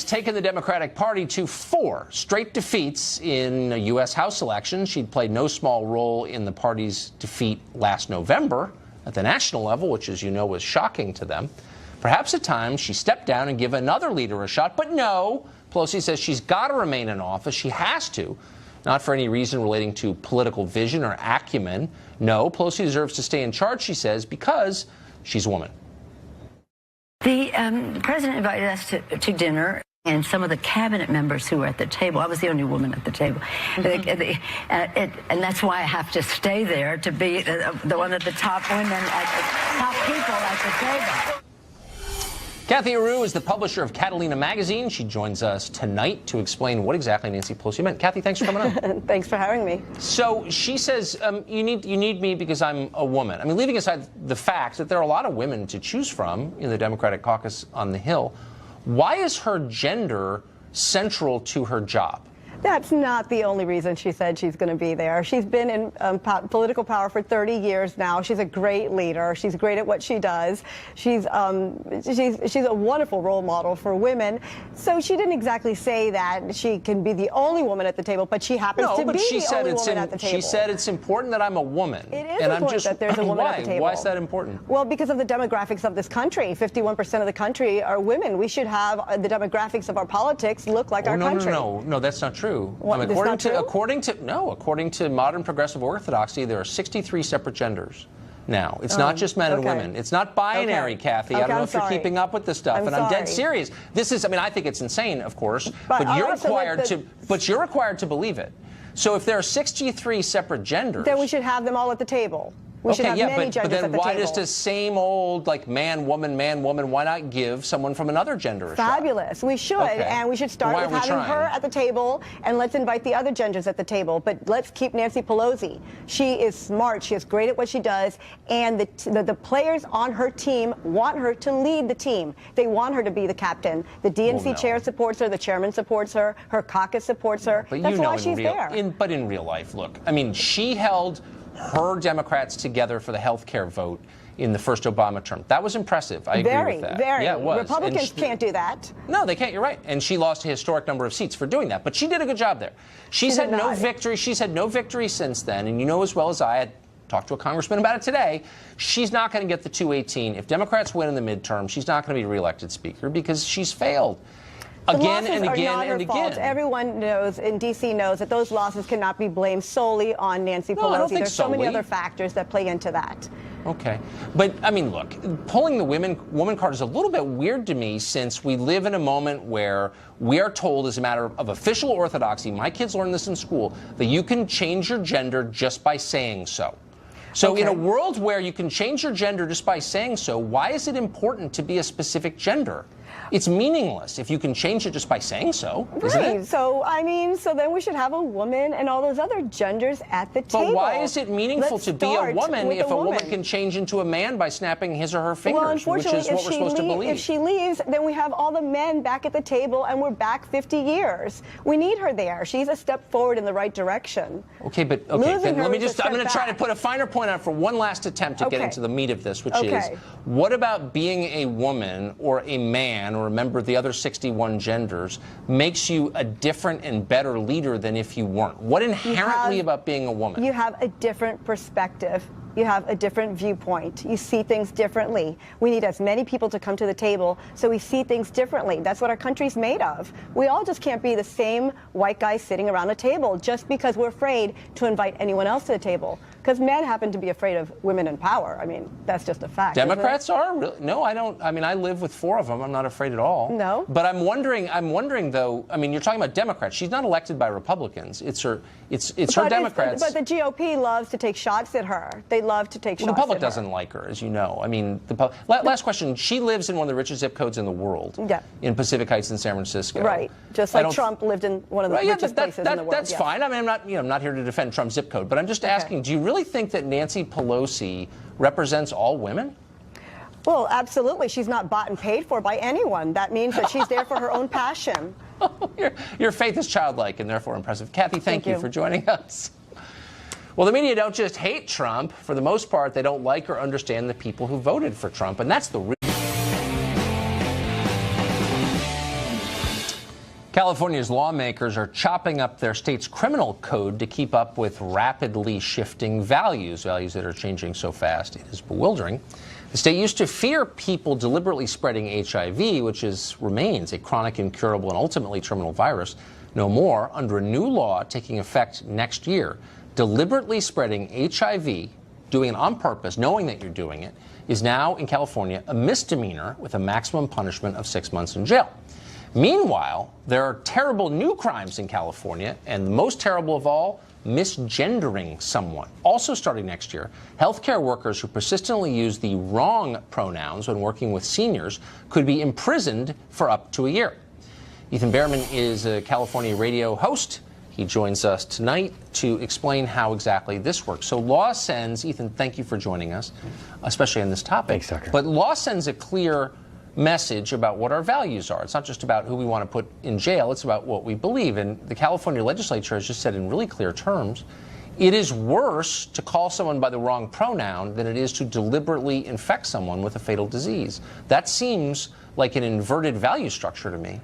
taken the Democratic Party to 4 straight defeats in a U.S. House election. She'd played no small role in the party's defeat last November at the national level, which, as you know, was shocking to them. Perhaps at times she stepped down and give another leader a shot, but no. Pelosi says she's got to remain in office. She has to, not for any reason relating to political vision or acumen. No, Pelosi deserves to stay in charge, she says, because she's a woman. The president invited us to dinner, and some of the cabinet members who were at the table, I was the only woman at the table, and that's why I have to stay there, to be the one of the top women, top people at the table. Kathy Aru is the publisher of Catalina magazine. She joins us tonight to explain what exactly Nancy Pelosi meant. Kathy, thanks for coming on. Thanks for having me. So she says, you need me because I'm a woman. I mean, leaving aside the fact that there are a lot of women to choose from in the Democratic caucus on the Hill, why is her gender central to her job? That's not the only reason she said she's going to be there. She's been in political power for 30 years now. She's a great leader. She's great at what she does. She's a wonderful role model for women. So she didn't exactly say that she can be the only woman at the table, but she happens to be the only woman at the table. She said it's important that I'm a woman. It is important that there's a woman at the table. Why is that important? Well, because of the demographics of this country. 51% of the country are women. We should have the demographics of our politics look like our country. No, that's not true. What, according to modern progressive orthodoxy, there are 63 separate genders. Now, it's not just men and women. It's not binary, Kathy. I don't know if you're keeping up with this stuff, I'm dead serious. This is, I mean, I think it's insane, of course, but you're required to believe it. So if there are 63 separate genders, then we should have them all at the table. We should have many genders at the table. But then why just the same old, like, man, woman, why not give someone from another gender a shot? Fabulous. We should, and we should start with having her at the table, and let's invite the other genders at the table. But let's keep Nancy Pelosi. She is smart. She is great at what she does, and the players on her team want her to lead the team. They want her to be the captain. The DNC chair supports her. The chairman supports her. Her caucus supports her. But that's why she's there. But in real life, look, I mean, she held her Democrats together for the health care vote in the first Obama term. That was impressive. I agree with that. Very. Yeah, it was. Republicans can't do that. No, they can't. You're right. And she lost a historic number of seats for doing that. But she did a good job there. She's had no victory. She's had no victory since then. And you know as well as I talked to a congressman about it today, she's not going to get the 218. If Democrats win in the midterm, she's not going to be reelected speaker because she's failed. Again and again and again. Everyone knows, in D.C. knows, that those losses cannot be blamed solely on Nancy Pelosi. I don't think There's so many other factors that play into that. Okay. But, I mean, look, pulling the woman card is a little bit weird to me, since we live in a moment where we are told, as a matter of official orthodoxy, my kids learn this in school, that you can change your gender just by saying so. So in a world where you can change your gender just by saying so, why is it important to be a specific gender? It's meaningless if you can change it just by saying so, isn't it? So, I mean, so then we should have a woman and all those other genders at the table. But why is it meaningful to be a woman if a woman can change into a man by snapping his or her fingers, which is what we're supposed to believe? If she leaves, then we have all the men back at the table, and we're back 50 years. We need her there. She's a step forward in the right direction. Okay, but then let me just, I'm going to try to put a finer point on for one last attempt to get into the meat of this, which is, what about being a woman or a man or a member of the other 61 genders makes you a different and better leader than if you weren't? What inherently about being a woman? You have a different perspective. You have a different viewpoint. You see things differently. We need as many people to come to the table so we see things differently. That's what our country's made of. We all just can't be the same white guy sitting around a table just because we're afraid to invite anyone else to the table. Because men happen to be afraid of women in power. I mean, that's just a fact. Democrats are? Really? No, I don't. I mean, I live with 4 of them. I'm not afraid at all. No. But I'm wondering though, I mean, you're talking about Democrats. She's not elected by Republicans. It's her Democrats. But the GOP loves to take shots at her. They love to take shots at her. The public doesn't like her, as you know. I mean, last question. She lives in one of the richest zip codes in the world. Yeah. In Pacific Heights in San Francisco. Right. Just like Trump lived in one of the richest places in the world. That's fine. I mean, I'm not here to defend Trump's zip code, but I'm just asking, do you really think that Nancy Pelosi represents all women? Well, absolutely. She's not bought and paid for by anyone. That means that she's there for her own passion. Your faith is childlike and therefore impressive. Kathy, thank you for joining us. Well, the media don't just hate Trump. For the most part, they don't like or understand the people who voted for Trump, and that's the real. California's lawmakers are chopping up their state's criminal code to keep up with rapidly shifting values that are changing so fast. It is bewildering. The state used to fear people deliberately spreading HIV, which remains a chronic, incurable, and ultimately terminal virus. No more, under a new law taking effect next year, deliberately spreading HIV, doing it on purpose, knowing that you're doing it, is now in California a misdemeanor with a maximum punishment of 6 months in jail. Meanwhile, there are terrible new crimes in California, and the most terrible of all, misgendering someone. Also starting next year, healthcare workers who persistently use the wrong pronouns when working with seniors could be imprisoned for up to a year. Ethan Behrman is a California radio host. He joins us tonight to explain how exactly this works. So law sends, Ethan, thank you for joining us, especially on this topic. Thanks, Tucker. But law sends a clear message about what our values are. It's not just about who we want to put in jail, it's about what we believe. And the California legislature has just said in really clear terms, it is worse to call someone by the wrong pronoun than it is to deliberately infect someone with a fatal disease. That seems like an inverted value structure to me.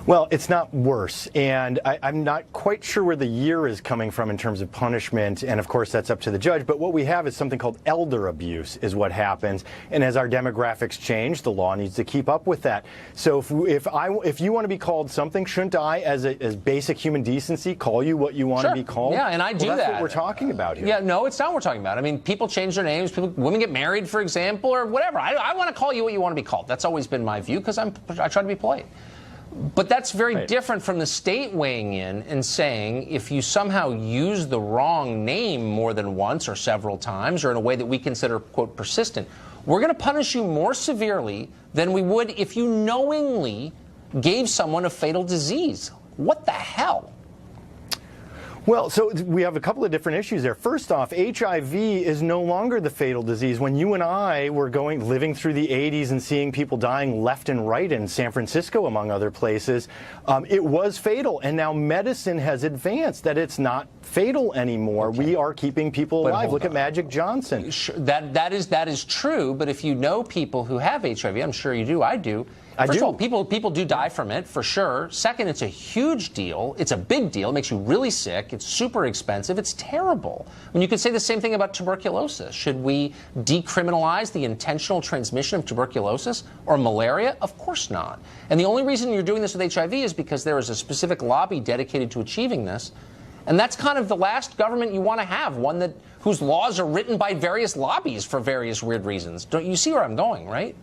Well, it's not worse, and I'm not quite sure where the year is coming from in terms of punishment, and of course that's up to the judge, but what we have is something called elder abuse is what happens, and as our demographics change, the law needs to keep up with that. So if you want to be called something, shouldn't I, as basic human decency, call you what you want Sure. to be called? Yeah, and I do that's that. what we're talking about here. Yeah, no, it's not what we're talking about. I mean, people change their names, women get married, for example, or whatever. I want to call you what you want to be called. That's always been my view because I try to be polite. But that's very different from the state weighing in and saying if you somehow use the wrong name more than once or several times or in a way that we consider, quote, persistent, we're going to punish you more severely than we would if you knowingly gave someone a fatal disease. What the hell? Well, so we have a couple of different issues there. First off, HIV is no longer the fatal disease. When you and I were living through the 80s and seeing people dying left and right in San Francisco, among other places, it was fatal. And now medicine has advanced that it's not fatal anymore. Okay. We are keeping people alive. Look at Magic Johnson. That is true. But if you know people who have HIV, I'm sure you do, I do. First of all, people do die from it, for sure. Second, it's a huge deal. It's a big deal. It makes you really sick. It's super expensive. It's terrible. And you could say the same thing about tuberculosis. Should we decriminalize the intentional transmission of tuberculosis or malaria? Of course not. And the only reason you're doing this with HIV is because there is a specific lobby dedicated to achieving this. And that's kind of the last government you want to have, one whose laws are written by various lobbies for various weird reasons. Don't you see where I'm going, right?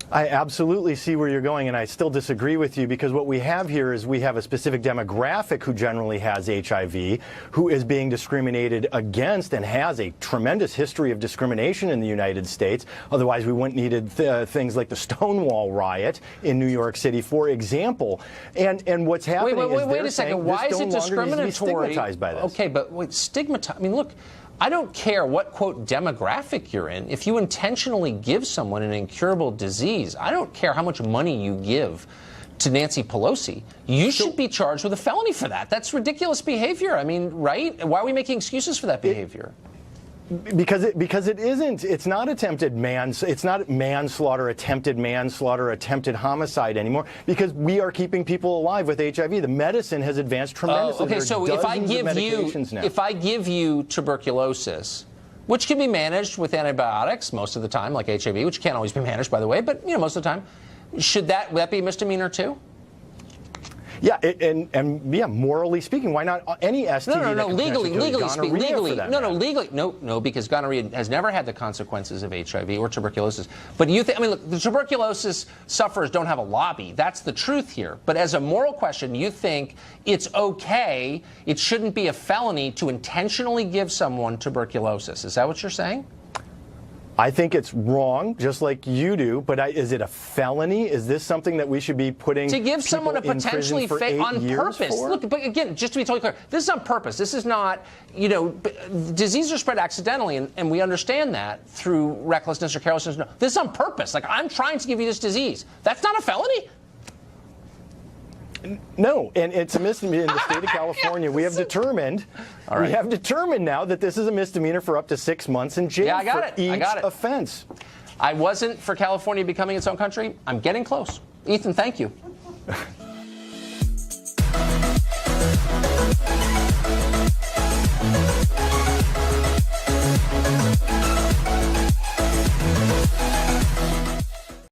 I absolutely see where you're going, and I still disagree with you because what we have here is we have a specific demographic who generally has HIV, who is being discriminated against and has a tremendous history of discrimination in the United States. Otherwise, we wouldn't need things like the Stonewall riot in New York City, for example. And what's happening wait a second. Why is it discriminatory? Stigmatized by this. Okay, but stigmatized. I mean, look. I don't care what, quote, demographic you're in. If you intentionally give someone an incurable disease, I don't care how much money you give to Nancy Pelosi. You should be charged with a felony for that. That's ridiculous behavior. I mean, right? Why are we making excuses for that behavior? Because it isn't. It's not it's not manslaughter, attempted homicide anymore. Because we are keeping people alive with HIV. The medicine has advanced tremendously. Okay, so if I give you tuberculosis, which can be managed with antibiotics most of the time, like HIV, which can't always be managed, by the way, but most of the time, would that be a misdemeanor too? Yeah, and morally speaking, why not any STD? No, legally, because gonorrhea has never had the consequences of HIV or tuberculosis. But look, the tuberculosis sufferers don't have a lobby. That's the truth here. But as a moral question, you think it's okay, it shouldn't be a felony to intentionally give someone tuberculosis. Is that what you're saying? I think it's wrong, just like you do, but is it a felony? Is this something that we should be putting to give someone a potentially on purpose? Look, but again, just to be totally clear, this is on purpose. This is not, diseases are spread accidentally, and we understand that through recklessness or carelessness. No, this is on purpose. Like, I'm trying to give you this disease. That's not a felony. No, and it's a misdemeanor in the state of California. We have determined, now that this is a misdemeanor for up to 6 months in jail for each offense. I wasn't for California becoming its own country. I'm getting close. Ethan, thank you.